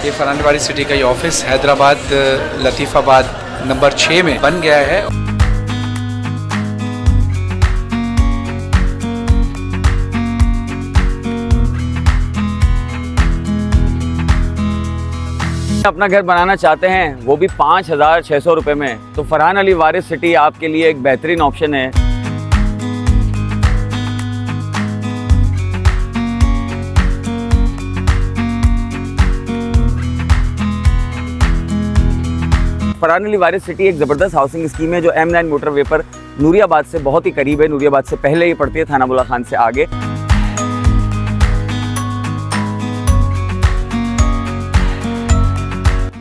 ये फरहान वाली सिटी का ये ऑफिस हैदराबाद लतीफ़ाबाद नंबर 6 में बन गया है। अपना घर बनाना चाहते हैं वो भी 5,600 रुपये में, तो फरहान अली वारिस सिटी आपके लिए एक बेहतरीन ऑप्शन है। फरहान अली वारिस सिटी एक ज़बरदस्त हाउसिंग स्कीम है जो M9 मोटरवे पर नूरियाबाद से बहुत ही करीब है। नूरियाबाद से पहले ही पड़ती है, थाना बुल्ला खान से आगे।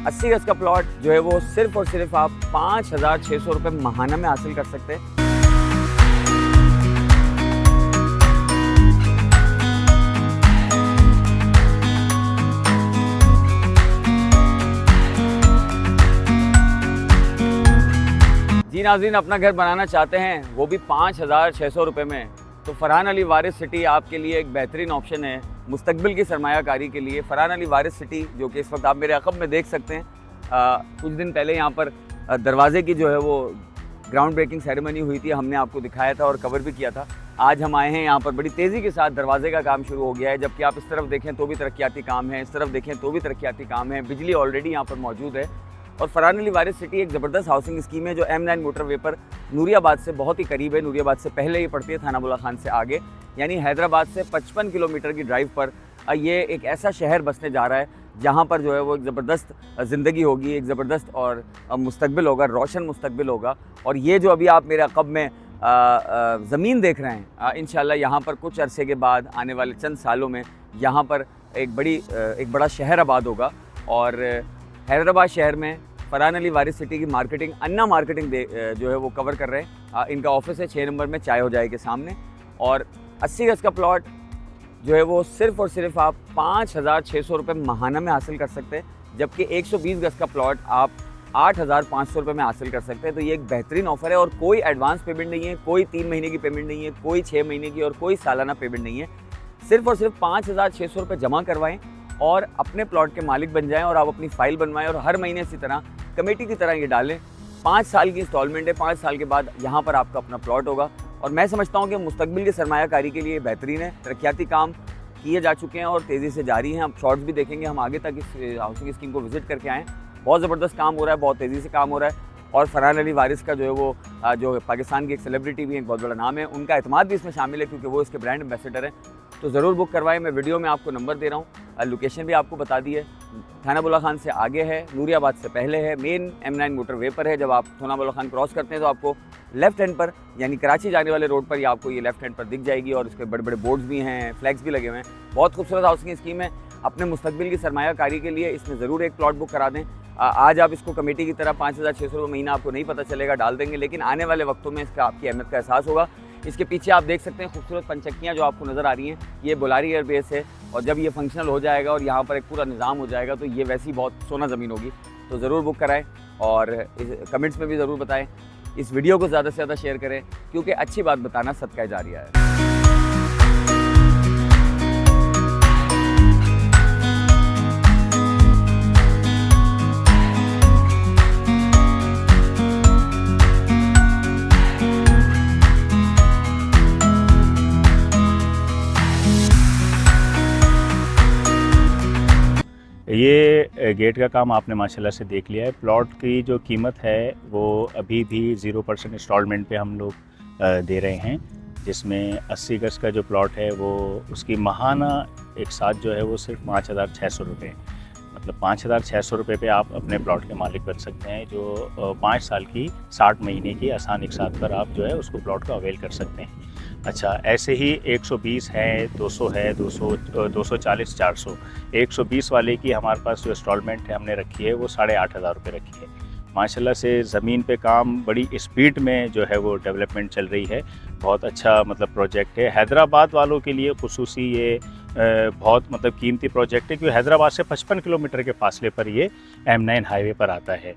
अस्सी गज का प्लॉट जो है वो सिर्फ और सिर्फ आप 5,600 रुपये माहाना में हासिल कर सकते हैं। जी नाज़रीन, अपना घर बनाना चाहते हैं वो भी 5,600 रुपये में, तो फरहान अली वारिस सिटी आपके लिए एक बेहतरीन ऑप्शन है मुस्तकबिल की सरमायाकारी के लिए। फरहान अली वारिस सिटी जो कि इस वक्त आप मेरे अक़ब में देख सकते हैं, कुछ दिन पहले यहाँ पर दरवाज़े की जो है वो ग्राउंड ब्रेकिंग सेरेमनी हुई थी, हमने आपको दिखाया था और कवर भी किया था। आज हम आए हैं यहाँ पर, बड़ी तेज़ी के साथ दरवाजे का काम शुरू हो गया है। जबकि आप इस तरफ देखें तो भी तरक्याती काम है, इस तरफ देखें तो भी तरक्याती काम है, बिजली ऑलरेडी यहाँ पर मौजूद है। और फरहान अली वारिस सिटी एक ज़बरदस्त हाउसिंग स्कीम है जो M9 मोटरवे पर नूरियाबाद से बहुत ही करीब है। नूरियाबाद से पहले ही पड़ती है, थाना बुल्ला खान से आगे, यानी हैदराबाद से 55 किलोमीटर की ड्राइव पर ये एक ऐसा शहर बसने जा रहा है जहाँ पर जो है वो एक ज़बरदस्त ज़िंदगी होगी, एक ज़बरदस्त और मुस्तकबिल होगा, रोशन मुस्तकबिल होगा। और ये जो अभी आप मेरे अक़ब में ज़मीन देख रहे हैं, इंशाल्लाह यहाँ पर कुछ अरसे के बाद आने वाले चंद सालों में यहाँ पर एक बड़ा शहर आबाद होगा। और हैदराबाद शहर में फरहान अली वारिस सिटी की मार्केटिंग अन्ना मार्केटिंग जो है वो कवर कर रहे हैं। इनका ऑफिस है 6 नंबर में, चाय हो जाए के सामने। और 80 गज का प्लॉट जो है वो सिर्फ और सिर्फ आप 5,600 रुपये माहाना में हासिल कर सकते हैं, जबकि 120 गज का प्लॉट आप 8,500 रुपये में हासिल कर सकते हैं। तो ये एक बेहतरीन ऑफ़र है और कोई एडवांस पेमेंट नहीं है, कोई 3 महीने की पेमेंट नहीं है, कोई 6 महीने की और कोई सालाना पेमेंट नहीं है। सिर्फ और सिर्फ 5,600 रुपये जमा करवाएं और अपने प्लॉट के मालिक बन जाएं और आप अपनी फ़ाइल बनवाएं और हर महीने इसी तरह कमेटी की तरह ये डालें। 5 साल की इंस्टॉलमेंट है, 5 साल के बाद यहाँ पर आपका अपना प्लॉट होगा। और मैं समझता हूँ कि मुस्तकबिल की सरमायाकारी के लिए बेहतरीन है। तरक्याती काम किए जा चुके हैं और तेज़ी से जारी हैं। अब शॉर्ट्स भी देखेंगे हम आगे तक इस हाउसिंग स्कीम को विज़िट करके आएँ। बहुत ज़बरदस्त काम हो रहा है, बहुत तेज़ी से काम हो रहा है। और फरहान अली वारिस का जो है वो जो पाकिस्तान की एक सेलिब्रिटी भी है, एक बहुत बड़ा नाम है, उनका एतमाद भी इसमें शामिल है क्योंकि वो इसके ब्रांड एम्बेसडर हैं। तो ज़रूर बुक करवाएं। मैं वीडियो में आपको नंबर दे रहा हूँ, लोकेशन भी आपको बता दी है। थाना बुल्ला खान से आगे है, नूरियाबाद से पहले है, मेन M9 मोटरवे पर है। जब आप थाना बुल्ला खान क्रॉस करते हैं तो आपको लेफ़्ट हैंड पर, यानी कराची जाने वाले रोड पर ही आपको ये लेफ़्ट हैंड पर दिख जाएगी। और उसके बड़े बड़े बोर्ड्स भी हैं, फ्लैग्स भी लगे हुए हैं। बहुत खूबसूरत हाउसिंग स्कीम है। अपने मुस्तकबिल की सरमायाकारी के लिए इसमें ज़रूर एक प्लॉट बुक करा दें। आज आप इसको कमेटी की तरह 5,600 रुपये महीना आपको नहीं पता चलेगा, डाल देंगे, लेकिन आने वाले वक्तों में इसका आपकी अहमियत का एहसास होगा। इसके पीछे आप देख सकते हैं खूबसूरत पंचक्कियाँ जो आपको नज़र आ रही हैं, ये बुलारी एयरबेस है। और जब ये फंक्शनल हो जाएगा और यहाँ पर एक पूरा निज़ाम हो जाएगा तो ये वैसी बहुत सोना ज़मीन होगी। तो ज़रूर बुक कराएं और कमेंट्स में भी ज़रूर बताएं। इस वीडियो को ज़्यादा से ज़्यादा शेयर करें क्योंकि अच्छी बात बताना सदका जारिया है। ये गेट का काम आपने माशाल्लाह से देख लिया है। प्लॉट की जो कीमत है वो अभी भी 0% इंस्टॉलमेंट पे हम लोग दे रहे हैं, जिसमें 80 गज का जो प्लॉट है वो उसकी माहाना एक साथ जो है वो सिर्फ 5,600 रुपये, मतलब 5,600 रुपये पे आप अपने प्लॉट के मालिक बन सकते हैं, जो 5 साल की 60 महीने की आसान एक साथ पर आप जो है उसको प्लॉट को अवेल कर सकते हैं। अच्छा, ऐसे ही 120 है, 200 है, 240, 400। 120 वाले की हमारे पास जो इंस्टॉलमेंट है हमने रखी है वो 8,500 रुपये रखी है। माशाल्लाह से ज़मीन पे काम बड़ी स्पीड में जो है वो डेवलपमेंट चल रही है। बहुत अच्छा मतलब प्रोजेक्ट है। हैदराबाद वालों के लिए खुसूसी ये बहुत मतलब कीमती प्रोजेक्ट है, क्योंकि हैदराबाद से 55 किलोमीटर के फासले पर ये M9 हाईवे पर आता है।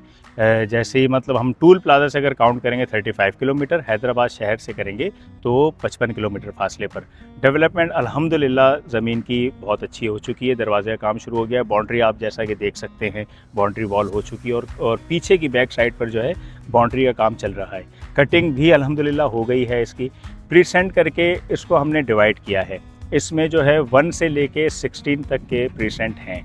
जैसे ही मतलब हम टूल प्लाजा से अगर काउंट करेंगे 35 किलोमीटर, हैदराबाद शहर से करेंगे तो 55 किलोमीटर फासले पर। डेवलपमेंट अल्हम्दुलिल्लाह ज़मीन की बहुत अच्छी हो चुकी है, दरवाजे का काम शुरू हो गया है, बाउंड्री आप जैसा कि देख सकते हैं बाउंड्री वॉल हो चुकी है, और पीछे की बैक साइड पर जो है बाउंड्री का काम चल रहा है। कटिंग भी अल्हम्दुलिल्लाह हो गई है इसकी। प्रीसेंट करके इसको हमने डिवाइड किया है। इसमें जो है 1 से लेके 16 तक के प्रीसेंट हैं।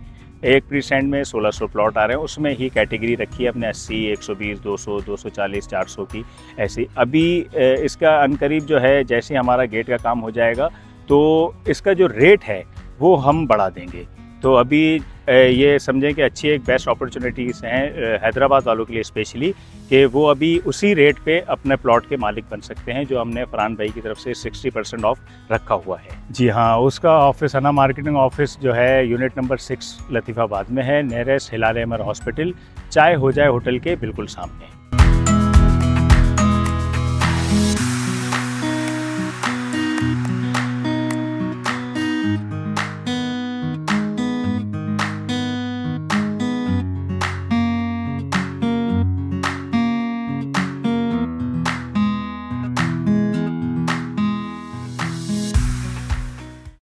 एक प्रीसेंट में 1600 प्लॉट आ रहे हैं, उसमें ही कैटेगरी रखी है अपने 80, 120, 200, 240, 400 की ऐसी। अभी इसका अनकरीब जो है जैसे हमारा गेट का काम हो जाएगा तो इसका जो रेट है वो हम बढ़ा देंगे। तो अभी ये समझें कि अच्छी एक बेस्ट अपॉर्चुनिटीज़ हैं हैदराबाद वालों के लिए स्पेशली, कि वो अभी उसी रेट पे अपने प्लॉट के मालिक बन सकते हैं जो हमने फरहान भाई की तरफ से 60% ऑफ रखा हुआ है। जी हाँ, उसका ऑफिस अना मार्केटिंग ऑफिस जो है यूनिट नंबर 6 लतीफ़ाबाद में है, नियरेस्ट हिलाल अहमद हॉस्पिटल, चाय हो जाए होटल के बिल्कुल सामने।